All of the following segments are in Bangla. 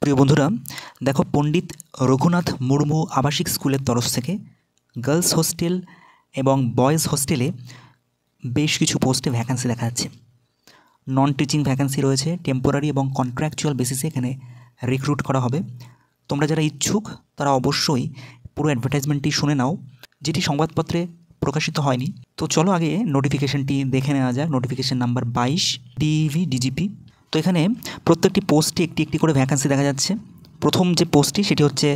প্রিয় বন্ধুরা, দেখো পণ্ডিত রঘুনাথ মুর্মু আবাসিক স্কুলের তরফ থেকে গার্লস হোস্টেল এবং বয়েজ হোস্টেলে বেশ কিছু পোস্টে ভ্যাকান্সি দেখা যাচ্ছে। নন টিচিং ভ্যাকান্সি রয়েছে, টেম্পোরারি এবং কন্ট্রাকচুয়াল বেসিসে এখানে রিক্রুট করা হবে। তোমরা যারা ইচ্ছুক তারা অবশ্যই পুরো অ্যাডভার্টাইজমেন্টটি শুনে নাও, যেটি সংবাদপত্রে প্রকাশিত হয়নি। তো চলো আগে নোটিফিকেশনটি দেখে নেওয়া যাক। Notification number 22 DEV DGP. তো এখানে প্রত্যেকটি পোস্টে একটি একটি করে ভ্যাকান্সি দেখা যাচ্ছে। প্রথম যে পোস্টটি সেটি হচ্ছে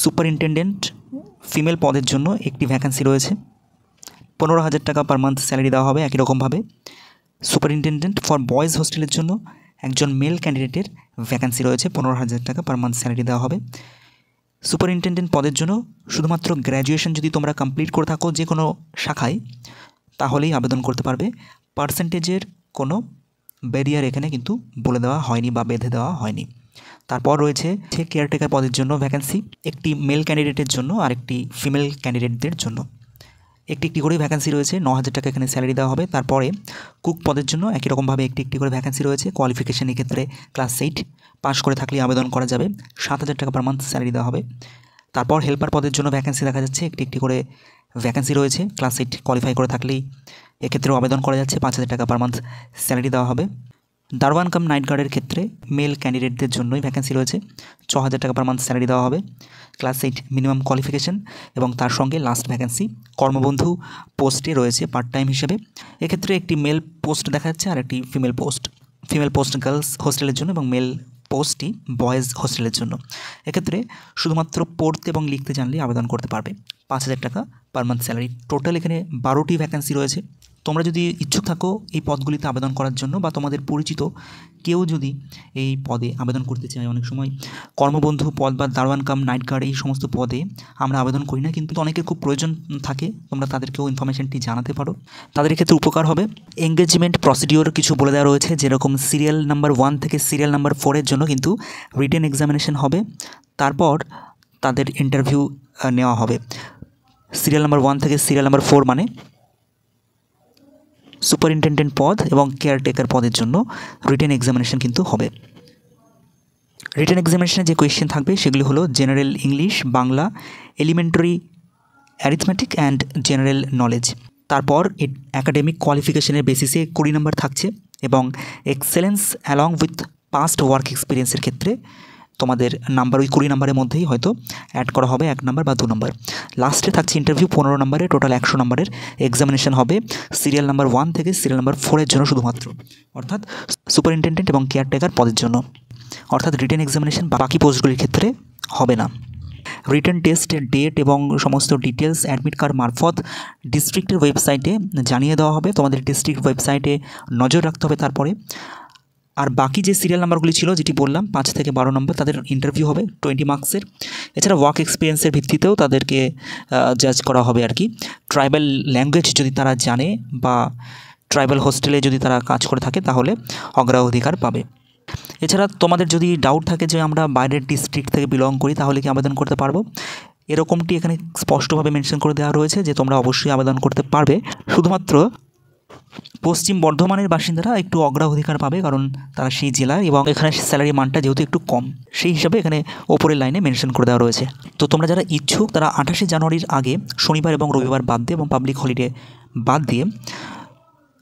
সুপারিনটেনডেন্ট ফিমেল পদের জন্য একটি ভ্যাকান্সি রয়েছে। 15,000 টাকা পার মান্থ স্যালারি দেওয়া হবে। একই রকমভাবে সুপারিনটেনডেন্ট ফর বয়েজ হোস্টেলের জন্য একজন মেল ক্যান্ডিডেটের ভ্যাকান্সি রয়েছে, 15,000 টাকা পার মান্থ স্যালারি দেওয়া হবে। সুপারিনটেনডেন্ট পদের জন্য শুধুমাত্র গ্র্যাজুয়েশন যদি তোমরা কমপ্লিট করে থাকো যে কোনো শাখায়, তাহলেই আবেদন করতে পারবে। পার্সেন্টেজের কোনো ব্যারিয়ার এখানে কিন্তু বলে দেওয়া হয়নি বা বেঁধে দেওয়া হয়নি। তারপর রয়েছে কেয়ারটেকার পদের জন্য ভ্যাকান্সি, একটি মেল ক্যান্ডিডেটের জন্য আর একটি ফিমেল ক্যান্ডিডেটদের জন্য। একটি একটি করে ভ্যাকান্সি রয়েছে, 9,000 টাকা এখানে স্যালারি দেওয়া হবে। তারপরে কুক পদের জন্য একই রকমভাবে একটি একটি করে ভ্যাকান্সি রয়েছে। কোয়ালিফিকেশন ক্ষেত্রে ক্লাস 8 পাস করে থাকলে আবেদন করা যাবে। 7,000 টাকা পার মান্থ স্যালারি দেওয়া হবে। তারপর হেল্পার পদের জন্য ভ্যাকান্সি দেখা যাচ্ছে, একটি একটি করে ভ্যাকান্সি রয়েছে। ক্লাস 8 কোয়ালিফাই করে থাকলেই এক্ষেত্রেও আবেদন করা যাচ্ছে। 5,000 টাকা পার মান্থ স্যালারি দেওয়া হবে। দারোয়ান কাম নাইট গার্ডের ক্ষেত্রে মেল ক্যান্ডিডেটদের জন্যই ভ্যাকান্সি রয়েছে, 6,000 টাকা পার মান্থ স্যালারি দেওয়া হবে। ক্লাস 8 মিনিমাম কোয়ালিফিকেশন এবং তার সঙ্গে লাস্ট ভ্যাকান্সি কর্মবন্ধু পোস্টে রয়েছে পার্ট টাইম হিসেবে। এক্ষেত্রে একটি মেল পোস্ট দেখা যাচ্ছে আর একটি ফিমেল পোস্ট গার্লস হোস্টেলের জন্য এবং মেল পোস্টটি বয়েজ হোস্টেলের জন্য। এক্ষেত্রে শুধুমাত্র পড়তে এবং লিখতে জানলেই আবেদন করতে পারবে। 5,000 টাকা পার মান্থ স্যালারি। টোটাল এখানে 12টি ভ্যাকান্সি রয়েছে। তোমরা যদি ইচ্ছুক থাকো এই পদগুলিতে আবেদন করার জন্য, বা তোমাদের পরিচিত কেউ যদি এই পদে আবেদন করতে চায়, অনেক সময় কর্মবন্ধু পদ বা দারোয়ান কাম নাইট গার্ড এই সমস্ত পদে আমরা আবেদন করি না, কিন্তু অনেকের খুব প্রয়োজন থাকে, তোমরা তাদেরকেও ইনফরমেশনটি জানাতে পারো, তাদের ক্ষেত্রে উপকার হবে। এঙ্গেজমেন্ট প্রসিডিওর কিছু বলে দেওয়া রয়েছে, যেরকম সিরিয়াল নাম্বার 1 থেকে সিরিয়াল নাম্বার 4-এর জন্য কিন্তু রিটেন এক্সামিনেশন হবে, তারপর তাদের ইন্টারভিউ নেওয়া হবে। সিরিয়াল নাম্বার 1 থেকে সিরিয়াল নাম্বার 4 মানে সুপারিনটেনডেন্ট পদ এবং কেয়ারটেকার পদের জন্য রিটেন এক্সামিনেশন কিন্তু হবে। রিটেন এক্সামিনেশনে যে কোয়েশ্চেন থাকবে সেগুলি হলো general English, Bangla, elementary arithmetic and general knowledge. তারপর অ্যাকাডেমিক কোয়ালিফিকেশনের বেসিসে 20 নম্বর থাকছে, এবং excellence along with past work এক্সপিরিয়েন্সের ক্ষেত্রে তোমাদের নাম্বার ওই 20 নম্বরের মধ্যেই হয়তো অ্যাড করা হবে 1 নম্বর বা 2 নম্বর। লাস্টে থাকছে ইন্টারভিউ 15 নম্বরে, টোটাল 100 নম্বরের এক্সামিনেশন হবে সিরিয়াল নাম্বার 1 থেকে সিরিয়াল নাম্বার 4-এর জন্য শুধুমাত্র, অর্থাৎ সুপারিনটেনডেন্ট এবং কেয়ারটেকার পদের জন্য। অর্থাৎ রিটেন এক্সামিনেশন বাকি পোস্টগুলির ক্ষেত্রে হবে না। রিটেন টেস্টের ডেট এবং সমস্ত ডিটেলস অ্যাডমিট কার্ড মারফত ডিস্ট্রিক্টের ওয়েবসাইটে জানিয়ে দেওয়া হবে। তোমাদের ডিস্ট্রিক্ট ওয়েবসাইটে নজর রাখতে হবে। তারপরে আর বাকি যে সিরিয়াল নাম্বারগুলি ছিল, যেটি বললাম 5 থেকে 12 নম্বর, তাদের ইন্টারভিউ হবে 20 মার্কসের। এছাড়া ওয়ার্ক এক্সপিরিয়েন্সের ভিত্তিতেও তাদেরকে জাজ করা হবে আর কি। ট্রাইবাল ল্যাঙ্গুয়েজ যদি তারা জানে বা ট্রাইবাল হোস্টেলে যদি তারা কাজ করে থাকে তাহলে অগ্রাধিকার পাবে। এছাড়া তোমাদের যদি ডাউট থাকে যে আমরা বাইরের ডিস্ট্রিক্ট থেকে বিলং করি তাহলে কি আবেদন করতে পারবো, এরকমটি এখানে স্পষ্টভাবে মেনশন করে দেওয়া রয়েছে যে তোমরা অবশ্যই আবেদন করতে পারবে। শুধুমাত্র পশ্চিম বর্ধমানের বাসিন্দারা একটু অগ্রাধিকার পাবে, কারণ তারা সেই জেলার এবং এখানে স্যালারি মানটা যেহেতু একটু কম, সেই হিসাবে এখানে ওপরের লাইনে মেনশন করে দেওয়া রয়েছে। তো তোমরা যারা ইচ্ছুক তারা 28 জানুয়ারির আগে, শনিবার এবং রবিবার বাদ দিয়ে এবং পাবলিক হলিডে বাদ দিয়ে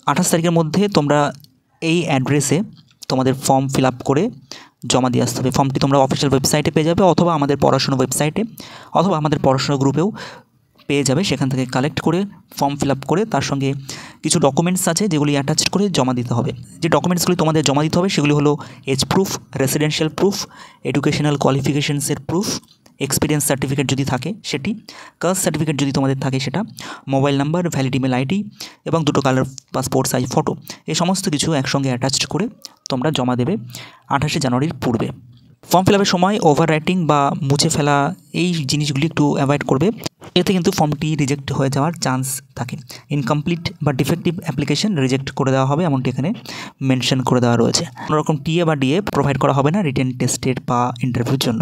28 তারিখের মধ্যে তোমরা এই অ্যাড্রেসে তোমাদের ফর্ম ফিল আপ করে জমা দিয়ে আসতে হবে। ফর্মটি তোমরা অফিসিয়াল ওয়েবসাইটে পেয়ে যাবে, অথবা আমাদের পড়াশোনা ওয়েবসাইটে, অথবা আমাদের পড়াশোনা গ্রুপেও পেয়ে যাবে। সেখান থেকে কালেক্ট করে ফর্ম ফিল আপ করে তার সঙ্গে কিছু ডকুমেন্টস আছে যেগুলি অ্যাটাচড করে জমা দিতে হবে। যে ডকুমেন্টসগুলি তোমাদের জমা দিতে হবে সেগুলি হলো age proof, residential proof, educational কোয়ালিফিকেশনসের প্রুফ, এক্সপিরিয়েন্স সার্টিফিকেট যদি থাকে সেটি, কাস্ট সার্টিফিকেট যদি তোমাদের থাকে সেটা, mobile number, valid email ID এবং 2টো কালার পাসপোর্ট সাইজ ফটো, এই সমস্ত কিছু একসঙ্গে অ্যাটাচড করে তোমরা জমা দেবে 28 জানুয়ারির পূর্বে। ফর্ম ফিল আপের সময় ওভার রাইটিং বা মুছে ফেলা এই জিনিসগুলি একটু অ্যাভয়েড করবে, এতে কিন্তু ফর্মটি রিজেক্ট হয়ে যাওয়ার চান্স থাকে। ইনকমপ্লিট বা ডিফেক্টিভ অ্যাপ্লিকেশন রিজেক্ট করে দেওয়া হবে, এমনটি এখানে মেনশন করে দেওয়া রয়েছে। কোনো রকম টিএ বা ডিএ প্রোভাইড করা হবে না রিটেন টেস্টের বা ইন্টারভিউর জন্য।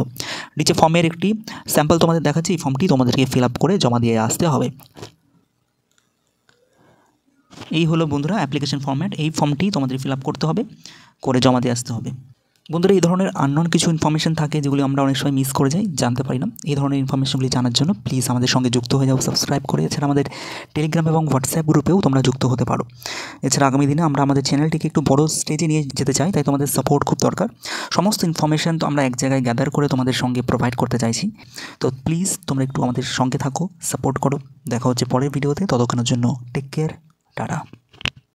নিচে ফর্মের একটি স্যাম্পল তোমাদের দেখাচ্ছি, এই ফর্মটি তোমাদেরকে ফিল আপ করে জমা দিয়ে আসতে হবে। এই হলো বন্ধুরা অ্যাপ্লিকেশন ফর্ম্যাট। এই ফর্মটি তোমাদের ফিল আপ করতে হবে, করে জমা দিয়ে আসতে হবে। বন্ধুরা, এই ধরনের আননোন কিছু ইনফরমেশন থাকে যেগুলি আমরা অনেক সময় মিস করে যাই, জানতে পারি না। এই ধরনের ইনফরমেশনগুলি জানার জন্য প্লিজ আমাদের সঙ্গে যুক্ত হয়ে যাও সাবস্ক্রাইব করে। এছাড়া আমাদের টেলিগ্রাম এবং হোয়াটসঅ্যাপ গ্রুপেও তোমরা যুক্ত হতে পারো। এছাড়া আগামী দিনে আমরা আমাদের চ্যানেলটিকে একটু বড় স্টেজে নিয়ে যেতে চাই, তাই তোমাদের সাপোর্ট খুব দরকার। সমস্ত ইনফরমেশন তো আমরা এক জায়গায় গ্যাদার করে তোমাদের সঙ্গে প্রোভাইড করতে চাইছি। তো প্লিজ তোমরা একটু আমাদের সঙ্গে থাকো, সাপোর্ট করো। দেখা হচ্ছে পরের ভিডিওতে, ততক্ষণের জন্য টেক কেয়ার, টাটা।